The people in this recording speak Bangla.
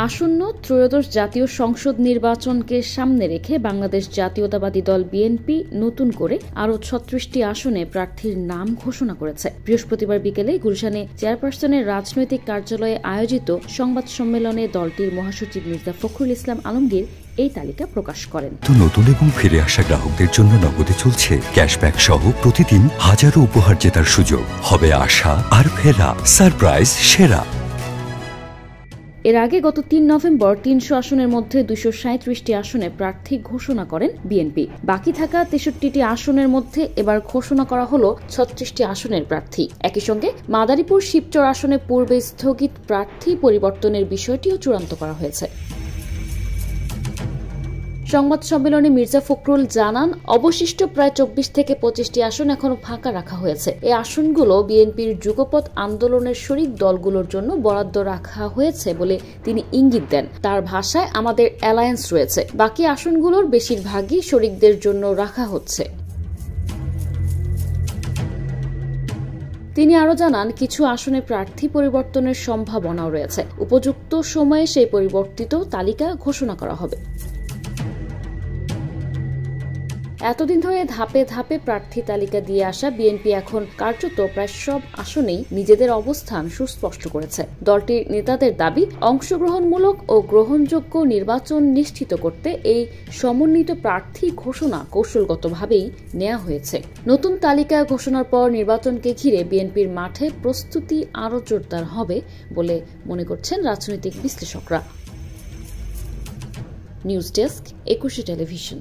আসন্ন ত্রয়োদশ জাতীয় সংসদ নির্বাচনকে সামনে রেখে বাংলাদেশ জাতীয়তাবাদী দল বিএনপি নতুন করে আরও ৩৬টি আসনে প্রার্থীর নাম ঘোষণা করেছে। বৃহস্পতিবার বিকেলে গুলশানে চেয়ারপারসনের রাজনৈতিক কার্যালয়ে আয়োজিত সংবাদ সম্মেলনে দলটির মহাসচিব মির্জা ফখরুল ইসলাম আলমগীর এই তালিকা প্রকাশ করেন। নতুন এবং ফিরে আসা গ্রাহকদের জন্য নগদে চলছে ক্যাশব্যাক সহ প্রতিদিন হাজারো উপহার জেতার সুযোগ। হবে আশা আর ফেরা, সারপ্রাইজ সেরা। এর আগে গত ৩ নভেম্বর ৩০০ আসনের মধ্যে ২৩৭টি আসনে প্রার্থী ঘোষণা করেন বিএনপি। বাকি থাকা ৬৩টি আসনের মধ্যে এবার ঘোষণা করা হলো ৩৬টি আসনের প্রার্থী। একই সঙ্গে মাদারীপুর শিবচর আসনে পূর্বে স্থগিত প্রার্থী পরিবর্তনের বিষয়টিও চূড়ান্ত করা হয়েছে। সংবাদ সম্মেলনে মির্জা ফখরুল জানান, অবশিষ্ট প্রায় ২৪ থেকে ২৫টি আসন এখনো ফাঁকা রাখা হয়েছে। এই আসনগুলো বিএনপির যুগপৎ আন্দোলনের শরিক দলগুলোর জন্য বরাদ্দ রাখা হয়েছে বলে তিনি ইঙ্গিত দেন। তার ভাষায়, আমাদের অ্যালায়েন্স রয়েছে, বাকি আসনগুলোর বেশিরভাগই শরিকদের জন্য রাখা হচ্ছে। তিনি আরও জানান, কিছু আসনে প্রার্থী পরিবর্তনের সম্ভাবনাও রয়েছে। উপযুক্ত সময়ে সেই পরিবর্তিত তালিকা ঘোষণা করা হবে। এতদিন ধরে ধাপে ধাপে প্রার্থী তালিকা দিয়ে আসা বিএনপি এখন কার্যত প্রায় সব আসনেই নিজেদের অবস্থান সুস্পষ্ট করেছে। দলটির নেতাদের দাবি, অংশগ্রহণমূলক ও গ্রহণযোগ্য নির্বাচন নিশ্চিত করতে এই সমন্বিত প্রার্থী ঘোষণা কৌশলগতভাবেই নেওয়া হয়েছে। নতুন তালিকা ঘোষণার পর নির্বাচনকে ঘিরে বিএনপির মাঠে প্রস্তুতি আরও জোরদার হবে বলে মনে করছেন রাজনৈতিক বিশ্লেষকরা। News desk, ২১ television.